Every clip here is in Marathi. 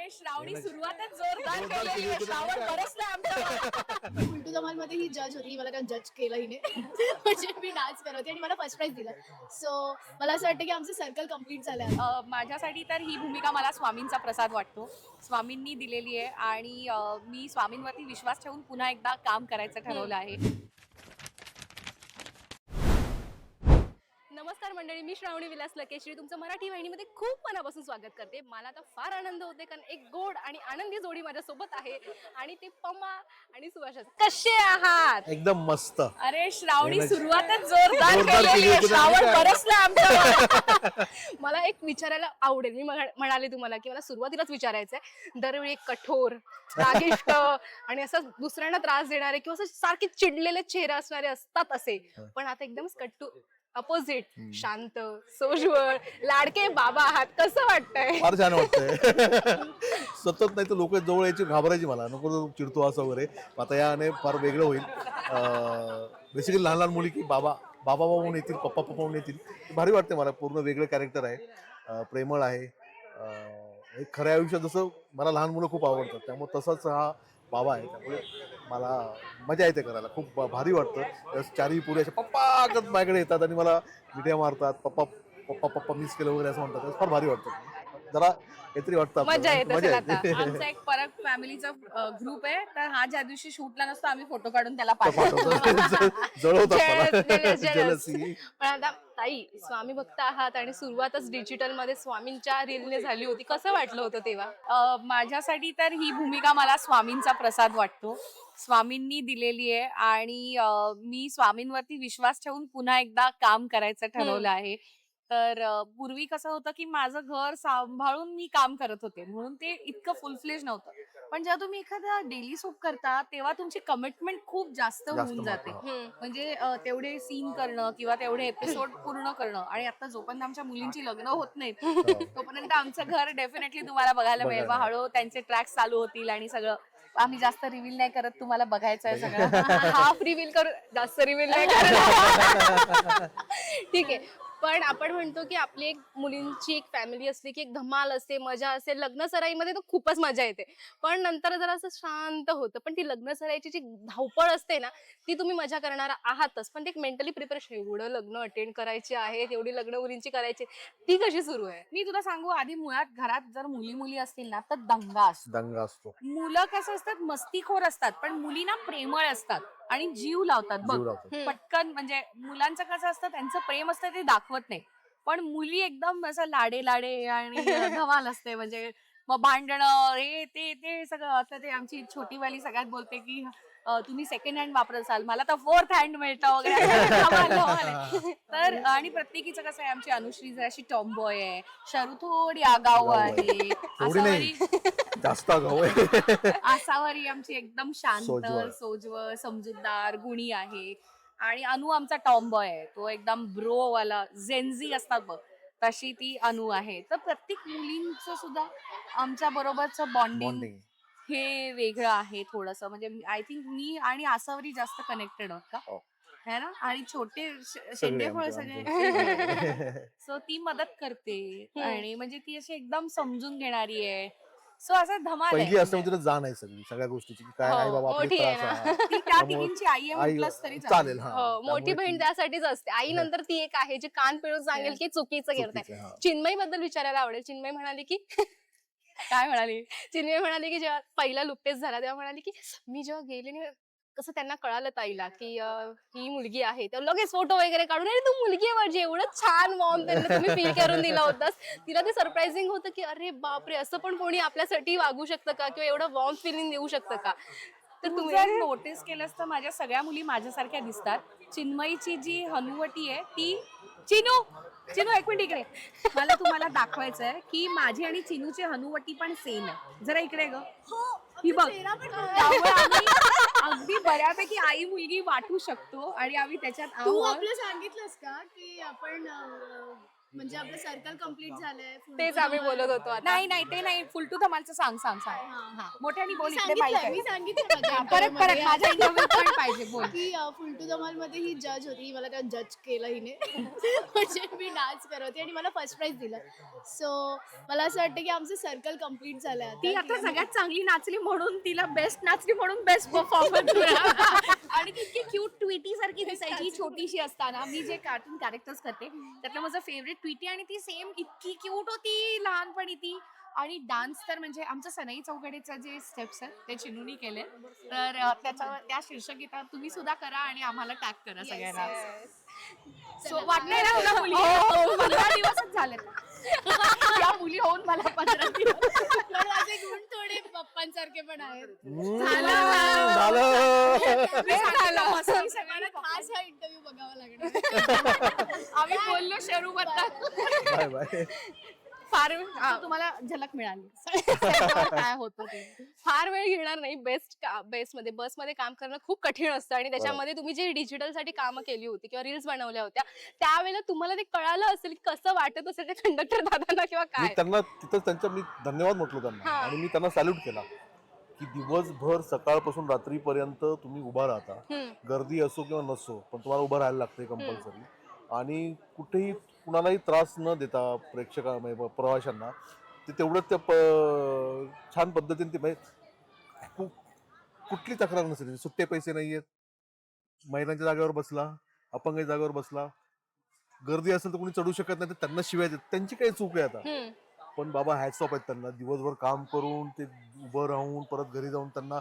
अरे श्रावणी सुरुवातच जोरदार केलेली आहे. श्रावण बरसलाय आमचं. उलटू धमालमध्ये ही जज होती, मला काय जज केलं हिने. म्हणजे मी डान्स करत होती आणि मला फर्स्ट प्राइज दिला. सो मला असं वाटतं की आमचं सर्कल कम्प्लीट झालं. माझ्यासाठी तर ही भूमिका मला स्वामींचा प्रसाद वाटतो. स्वामींनी दिलेली आहे आणि मी स्वामींवरती विश्वास ठेवून पुन्हा एकदा काम करायचं ठरवलं आहे. नमस्कार मंडळी, मी श्रावणी विलास लकेश्री तुमचं मराठी वाहिनीमध्ये खूप मनापासून स्वागत करते. मला आता फार आनंद होते कारण एक गोड आणि आनंदी जोडी माझ्यासोबत आहे आणि ते पमा आणि सुभाष. कसे आहात? एकदम मस्त. अरे श्रावणी सुरुवातच जोरदार केलेली आहे. श्रावण बरसलाय आमचं. मला एक विचारायला आवडेल. मी म्हणाले तुम्हाला की मला सुरुवातीलाच विचारायचंय. दरवेळी एक कठोर, रागिष्ट आणि असं दुसऱ्यांना त्रास देणारे किंवा असं सारखे चिडलेले चेहरे असणारे असतात असे, पण आता एकदम कट्टू अपोजिट, शांत, सोज्वळ, लाडके बाबा आहात. कसं वाटतंय? फार छान वाटतंय. सतत नाही तर लोक जवळ यायची, घाबरायची मला, नको चिडतो असं वगैरे. आता याने फार वेगळं होईल. बेसिकली लहान लहान मुली की बाबा बाबा म्हणून येतील, पप्पा पप्पा म्हणून येतील. भारी वाटते मला. पूर्ण वेगळं कॅरेक्टर आहे, प्रेमळ आहे. एक खऱ्या आयुष्यात जसं मला लहान मुलं खूप आवडतात, त्यामुळे तसंच हा बाबा आहे. त्यामुळे मला मजा येते करायला, खूप भारी वाटतं. चारही पुरे अशा पप्पा करत माझ्याकडे येतात आणि मला मिठ्या मारतात, पप्पा पप्पा पप्पा मिस केलं वगैरे असं म्हणतात. फार भारी वाटतं. जरा काहीतरी वाटतं, मजा येते. आमचा एक परत फॅमिलीचा ग्रुप आहे, तर हा ज्या दिवशी शूटला नसतो आम्ही फोटो काढून त्याला पाठवतो. पण आता ताई, स्वामी भक्त आहात आणि सुरुवातच डिजिटल मध्ये स्वामींच्या रीलने झाली होती. कसं वाटलं होतं तेव्हा? माझ्यासाठी तर ही भूमिका मला स्वामींचा प्रसाद वाटतो. स्वामींनी दिलेली आहे आणि मी स्वामींवरती विश्वास ठेवून पुन्हा एकदा काम करायचं ठरवलं आहे. तर पूर्वी कसं होतं की माझं घर सांभाळून मी काम करत होते, म्हणून ते इतकं फुलफ्लेज नव्हतं. पण जेव्हा तुम्ही एखादा डेली सूप करता तेव्हा तुमची कमिटमेंट खूप जास्त होऊन जाते. म्हणजे तेवढे सीन करणं किंवा तेवढे एपिसोड पूर्ण करणं. आणि आता जोपर्यंत आमच्या मुलींची लग्न होत नाहीत तोपर्यंत आमचं घर डेफिनेटली तुम्हाला बघायला मिळेल. हळूहळू त्यांचे ट्रॅक्स चालू होतील आणि सगळं. आम्ही जास्त रिव्हील नाही करत, तुम्हाला बघायचं आहे सगळं. हाफ रिव्हील करू, जास्त रिव्हील नाही करत. ठीक आहे. पण आपण म्हणतो की आपली एक मुलींची एक फॅमिली असली की एक धमाल असते, मजा असते. लग्न सराईमध्ये तर खूपच मजा येते, पण नंतर जरा असं शांत होतं. पण ती लग्न सराईची जी धावपळ असते ना, ती तुम्ही मजा करणार आहातच, पण ते एक मेंटली प्रिपरेशन, एवढं लग्न अटेंड करायची आहेत, एवढी लग्न मुलींची करायची, ती कशी सुरू आहे? मी तुला सांगू, आधी मुळात घरात जर मुली असतील ना तर दंगा असतो. मुलं कसं असतात, मस्तीखोर असतात, पण मुली ना प्रेमळ असतात आणि जीव लावतात बघ पटकन. म्हणजे मुलांचं कसं असतं, त्यांचं प्रेम असतं ते दाखवत नाही, पण मुली एकदम असं लाडे आणि धमाल असते. म्हणजे मग भांडणं हे ते सगळं. आता ते आमची छोटी वाली सगळ्यात बोलते की तुम्ही सेकंड हँड वापरत असाल, मला तर फोर्थ हँड मिळतं वगैरे. तर आणि प्रत्येकीचं कसं आहे, आमची अनुश्री अशी टॉमबॉय आहे, शरू थोडी आगाऊ आहे, जास्त आगाऊ आहे. आसावरी आमची एकदम शांत, सोज्वळ, समजूतदार, गुणी आहे. आणि अनु आमचा टॉमबॉय आहे, तो एकदम ब्रो वाला जेनझी असतात बघ, तशी ती अनु आहे. तर प्रत्येक मुलींचं सुद्धा आमच्या बरोबरचं बॉन्डिंग हे वेगळं आहे थोडंसं. म्हणजे आय थिंक मी आणि आसावरी जास्त कनेक्टेड आहोत का, है ना? आणि छोटे शेंडेफळ सगळे. सो ती मदत करते आणि म्हणजे ती अशी एकदम समजून घेणारी आहे. सो असं धमाल आहे. पहिली असं तिला जाण आहे सगळ्या गोष्टीची, काय आहे बाबा आपली त्रास. ती त्या तिघींची आई आहे म्हटलंच तरी चालेल. मोठी बहीण त्यासाठीच असते. आई नंतर ती एक आहे जी कान पिळून सांगेल की चुकीचं करताय. चिन्मयी बद्दल विचारायला आवडेल. चिन्मयी म्हणाली की काय म्हणाली? चिन्मयी म्हणाली की जेव्हा पहिला लुक टेस्ट झाला तेव्हा म्हणाली की मी जेव्हा गेले कसं त्यांना कळालं ताईला की ही मुलगी आहे, तर लगेच फोटो वगैरे काढून, अरे तू मुलगी आहे माझी, एवढं छान मॉम त्यांना तुम्ही फील करून दिला होतास. तिला ते सरप्राइझिंग होतं की अरे बापरे, असं पण कोणी आपल्यासाठी वागू शकतं का, किंवा एवढं वॉर्म फिलिंग देऊ शकतं का. तर तुम्ही नोटीस केलंस तर माझ्या सगळ्या मुली माझ्यासारख्या दिसतात. चिन्मयीची जी हनुवटी आहे ती, चिनू एक मिनिट इकडे, मला तुम्हाला दाखवायचं आहे की माझी आणि चिनूची हनुवटी पण सेम आहे. जरा इकडे ग, ही बघ. त्यामुळे आम्ही अगदी बऱ्यापैकी आई मुलगी वाटू शकतो आणि आम्ही त्याच्यात तू आपलं सांगितलंस का की आपण म्हणजे आपलं सर्कल कम्प्लीट झालंय. full तेच to आम्ही धमाल. बोलत होतो आता. नाही नाही ते नाही, फुल टू धमालचं सांग सांग सांग. हा. हा, मोठ्याने बोल, मी इकडे माईक सांगितलंय, आहे. मी सांगितलं माझ्या परत interview परत मध्ये. माझ्या इंटरव्ह्यू पण पाहिजे, बोल. की फुल टू धमाल मध्ये ही जज होती, मला त्या जज केलं हिने. म्हणजे मी डान्स करत होते आणि मला फर्स्ट प्राइज दिलं. सो मला असं वाटतं की आमचं सर्कल कम्प्लीट झालंय ती की आता आम्ही- सगळ्यात चांगली नाचली म्हणून तिला बेस्ट नाचली म्हणून बेस्ट परफॉर्मन्स मिळाला. आणि ती इतकी क्यूट ट्विटी सारखी दिसायची छोटीशी असताना. मी जे कार्टून कॅरेक्टर्स करते त्यातलं माझं फेवरेट ट्विटी, आणि ती सेम इतकी क्यूट होती लहानपणी ती. आणि डान्स तर म्हणजे आमचं सनई चौघडेचं जे स्टेप्स आहेत ते चिनूनी केले. तर त्याच्यावर त्या शीर्षक तुम्ही सुद्धा करा आणि आम्हाला टॅग करा सगळ्यांना. सो वाटतंय ना तुला मुली? 15 दिवसच झाले या मुली होऊन मला 15 दिवस. पण माझे गुण थोडे पप्पांसारखे पण आहेत. झालं मी सांगितलं, मस्ती सगळी मला खास हा इंटरव्ह्यू बघावा लागणार. आम्ही बोललो शरू बद्दल. Bye bye. फार तुम्हाला झलक मिळाली सेटवर काय होतं ते. फार वेळ घेणार नाही. बेस्टमध्ये बसमध्ये काम करणं खूप कठीण असतं आणि त्याच्यामध्ये तुम्ही जे डिजिटल साठी कामं केली होती किंवा रील्स बनवल्या होत्या त्यावेळेला तुम्हाला ते कळालं असेल की कसं वाटत असेल त्या कंडक्टर दादांना किंवा मी काय. त्यांना तिथं त्यांच्या मी धन्यवाद म्हटलो त्यांना हा. आणि मी त्यांना सॅल्यूट केला की दिवसभर सकाळपासून रात्रीपर्यंत तुम्ही उभा राहता. हम्म. गर्दी असो किंवा नसो पण तुम्हाला उभं राहायला लागते कंपल्सरी. आणि कुठेही कुणालाही त्रास न देता म्हणजे प्रवाशांना ते तेवढं त्या छान पद्धतीने ते म्हणजे कुठली तक्रार नसेल. सुट्टे पैसे नाही आहेत, महिलांच्या जागेवर बसला, अपंग जागेवर बसला, गर्दी असेल तर कोणी चढू शकत नाही तर त्यांना शिवाय देत. त्यांची काही चूक आहे आता. हम्म. पण बाबा हॅट्स ऑफ आहेत त्यांना. दिवसभर काम करून ते उभं राहून परत घरी जाऊन त्यांना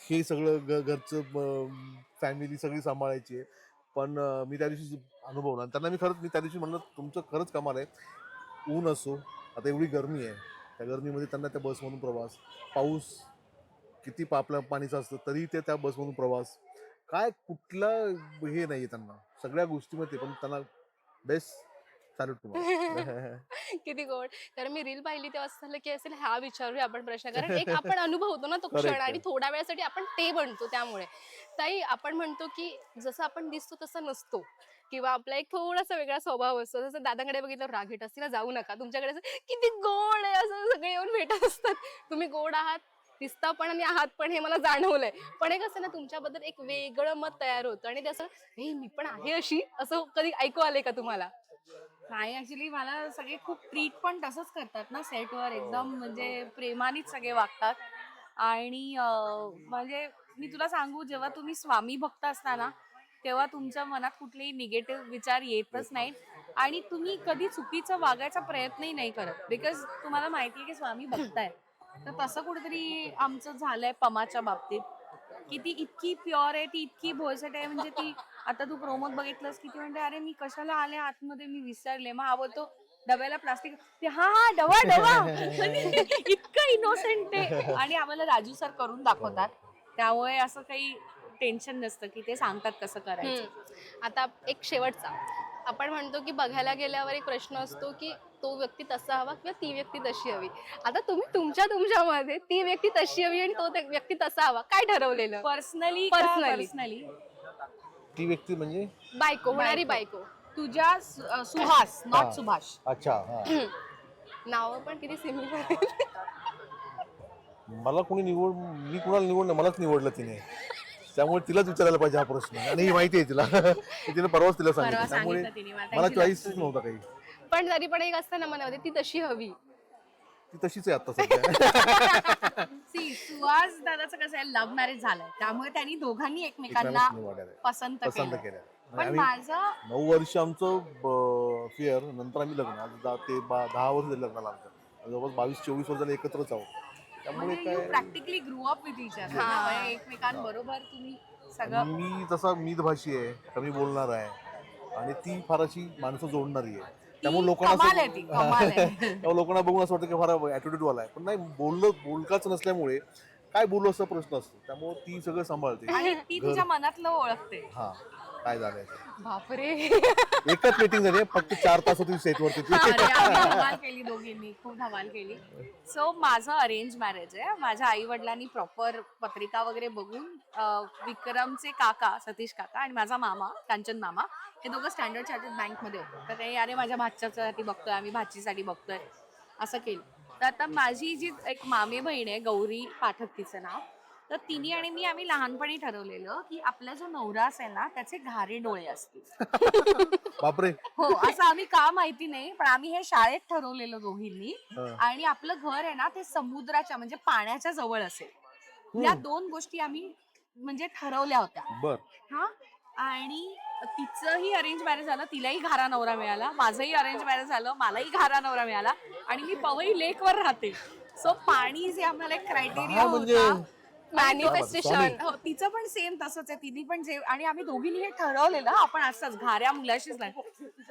हे सगळं घरचं फॅमिली सगळी सांभाळायची आहे. पण मी त्या दिवशी अनुभवलं आणि त्यांना मी त्या दिवशी म्हणलं तुमचं खरंच कमाल आहे. ऊन असो, आता एवढी गरमी आहे, त्या गरमीमध्ये त्यांना त्या बसमधून प्रवास, पाऊस किती आपल्या पाणीचं असतं तरी ते त्या बसमधून प्रवास, काय कुठला हे नाही त्यांना सगळ्या गोष्टीमध्ये. पण त्यांना बेस्ट सॅल्यूट तुम्हाला. किती गोड. कारण मी रील पाहिली तेव्हा असं झालं की असेल हा विचारूया आपण प्रश्न, कारण एक आपण अनुभवतो ना तो Correct क्षण आहे. आणि थोड्या वेळासाठी आपण ते बनतो. त्यामुळे ताई आपण म्हणतो की जसं आपण दिसतो तसं नसतो किंवा आपला एक थोडासा वेगळा स्वभाव असतो. जसं दादाकडे बघितलं राग येत असतील जाऊ नका, तुमच्याकडे असं किती गोड आहे असं सगळे येऊन भेटत असतात. तुम्ही गोड आहात, दिसता पण आणि आहात पण हे मला जाणवलंय. पण एक असं ना तुमच्याबद्दल एक वेगळं मत तयार होतं आणि ते असं हे मी पण आहे अशी, असं कधी ऐकू आले का तुम्हाला? नाही, ऍक्च्युली मला सगळे खूप ट्रीट पण तसंच करतात ना सेटवर. एकदम म्हणजे प्रेमानेच सगळे वागतात. आणि म्हणजे मी तुला सांगू, जेव्हा तुम्ही स्वामी भक्त असता ना तेव्हा तुमच्या मनात कुठलेही निगेटिव्ह विचार येतच नाहीत आणि तुम्ही कधी चुकीचं वागायचा प्रयत्नही नाही करत. बिकॉज तुम्हाला माहिती आहे की स्वामी भक्त आहे. तर तसं कुठेतरी आमचं झालंय पमाच्या बाबतीत की ती इतकी प्युअर आहे, ती इतकी भोळसट आहे. म्हणजे ती आता तू प्रोमोत बघितलंस की ती म्हणते अरे मी कशाला आले आतमध्ये, मी विसरले. मग हा बोलतो डब्याला प्लास्टिक, ते हा हा डबा डबा. म्हणजे इतकं इनोसेंट आहे. आणि आम्हाला राजू सर करून दाखवतात, त्यामुळे असं काही टेन्शन नसतं की ते सांगतात कसं करायचं. आता एक शेवटचा आपण म्हणतो की बघायला गेल्यावर एक प्रश्न असतो की तो व्यक्ती तसा हवा किंवा ती व्यक्ती तशी हवी. आता तुम्ही तुमच्यामध्ये ती व्यक्ती तशी हवी आणि तो व्यक्ती तसा हवा, काय ठरवलेलं? पर्सनली ती व्यक्ती म्हणजे बायको, होणारी बायको. तुझ्या सुहास, नॉट हा. सुभाष. अच्छा हा. नाव पण किती सिमिलर. मला कोणी मी कुणाला निवडलं, मलाच निवडलं तिने. त्यामुळे तिलाच विचारायला पाहिजे हा प्रश्न. आणि ही माहिती आहे तिला. तिने परवाच तिला सांगितलं. परवा त्यामुळे सांगितलं तिने मला, मला त्यांची चॉईस लक्षात नव्हता काही. पण तरी पण एक असतं ना मनामध्ये ती तशी हवी. ती तशीच आहे आता सध्या. सुहास दादाचं कसं आहे, लव्ह मॅरेज झालंय त्यामुळे त्यांनी दोघांनी एकमेकांना एकमेकांनाच निवडलेलं आहे. पसंत पसंत केलं. केलं. पण आम्ही माझं 9 वर्ष आमचं फेअर, नंतर आम्ही लग्न, आज 10 वर्ष झाले लग्नाला आमचं. जवळपास 22-24 वर्ष झाले एकत्रच आहोत. त्यामुळे म्हणजे यू काय practically grow up with each other. हा. म्हणजे एकमेकांबरोबर तुम्ही सगळं. मी तसा मितभाषी आहे, कमी बोलणार आहे आणि ती फार अशी माणसं जोडणारी आहे. त्यामुळे कमाल आहे ती, कमाल आहे. त्यामुळे लोकांना बघून असं वाटतं की फार ऍटिट्यूड वाला आहे. पण नाही, बोलकाच नसल्यामुळे काय बोलू असा प्रश्न असतो. त्यामुळे ती सगळं सांभाळते. आणि ती तुझ्या मनातलं ओळखते. हा. काय झालंय बापरे. एकच मीटिंग झाली फक्त 4 तास होती सेटवरती अरे, आम्ही धमाल केली दोघींनी, खूप धमाल केली. सो माझं अरेंज मॅरेज आहे. माझ्या आई वडिलांनी प्रॉपर पत्रिका वगैरे बघून विक्रमचे काका सतीश काका आणि माझा मामा कांचन मामा हे दोघं स्टँडर्ड चार्टर्ड बँकमध्ये होते. तर ते अरे माझ्या भाच्यासाठी बघतोय, आम्ही भाचीसाठी बघतोय, असं केलं. तर आता माझी जी एक मामे बहीण आहे गौरी पाठक तिचं नाव, तर तिने आणि मी आम्ही लहानपणी ठरवलेलं की आपला जो नवरा असेल ना त्याचे घारे डोळे असतील. बापरे. हो, असं आम्ही का माहिती नाही, पण आम्ही हे शाळेत ठरवलेलं दोघींनी. हा. आणि आपलं घर आहे ना ते समुद्राच्या म्हणजे पाण्याच्या जवळ असेल, या 2 गोष्टी आम्ही म्हणजे ठरवल्या होत्या. बर. हा, आणि तिचंही अरेंज मॅरेज झालं, तिलाही घारा नवरा मिळाला, माझंही अरेंज मॅरेज झालं, मलाही घारा नवरा मिळाला. आणि मी पवई लेकवर राहते, सो पाणी जे आम्हाला एक क्रायटेरिया हा, म्हणजे होता. मॅनिफेस्टेशन. हो, तिचं पण सेम तसंच आहे. तिने पण जे आणि आम्ही दोघींनी हे ठरवलेलं आपण असंच घाऱ्या मुलाशीच नाही.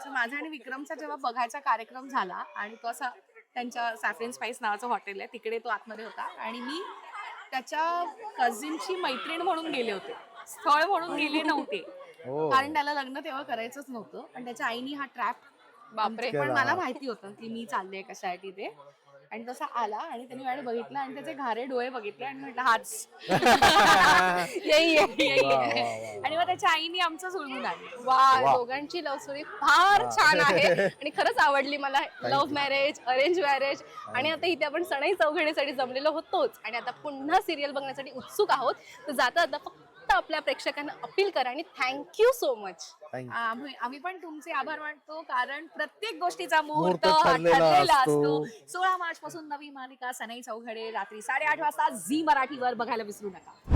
So माझा आणि विक्रमचा जेव्हा बघायचा कार्यक्रम झाला आणि तो असा त्यांच्या सॅफ्रन स्पाइस नावाचं हॉटेल आहे तिकडे तो आतमध्ये होता आणि मी त्याच्या कझिनची मैत्रीण म्हणून गेले होते, स्थळ म्हणून गेले नव्हते, हो. कारण त्याला लग्न तेव्हा करायचंच नव्हतं. पण त्याच्या आईनी हा ट्रॅप बापरे. पण मला माहिती होतं की मी चालले कशासाठी ते. आणि तसा आला आणि त्यांनी माझ्याकडे बघितलं आणि त्याचे घारे डोळे बघितले आणि म्हटलं हाच. यही आहे. यही वा, आहे. वा, वा. आणि मग त्याच्या आईनी आमचं जुळवून आली. वा, वा. दोघांची लव्ह स्टोरी फार छान आहे आणि खरंच आवडली मला. लव्ह मॅरेज, अरेंज मॅरेज, आणि आता इथे आपण सणाई चौघडीसाठी जमलेलो होतोच आणि आता पुन्हा सिरियल बघण्यासाठी उत्सुक आहोत. तर जाता जाता फक्त आपल्या प्रेक्षकांना अपील करा आणि थँक्यू सो मच. आम्ही पण तुमचे आभार मानतो, कारण प्रत्येक गोष्टीचा मुहूर्त मुहूर्त ठरलेला ठरलेला असतो. असतो. 16 मार्च पासून नवी मालिका सनई चौघडे रात्री 8:30 वाजता झी मराठीवर बघायला विसरू नका.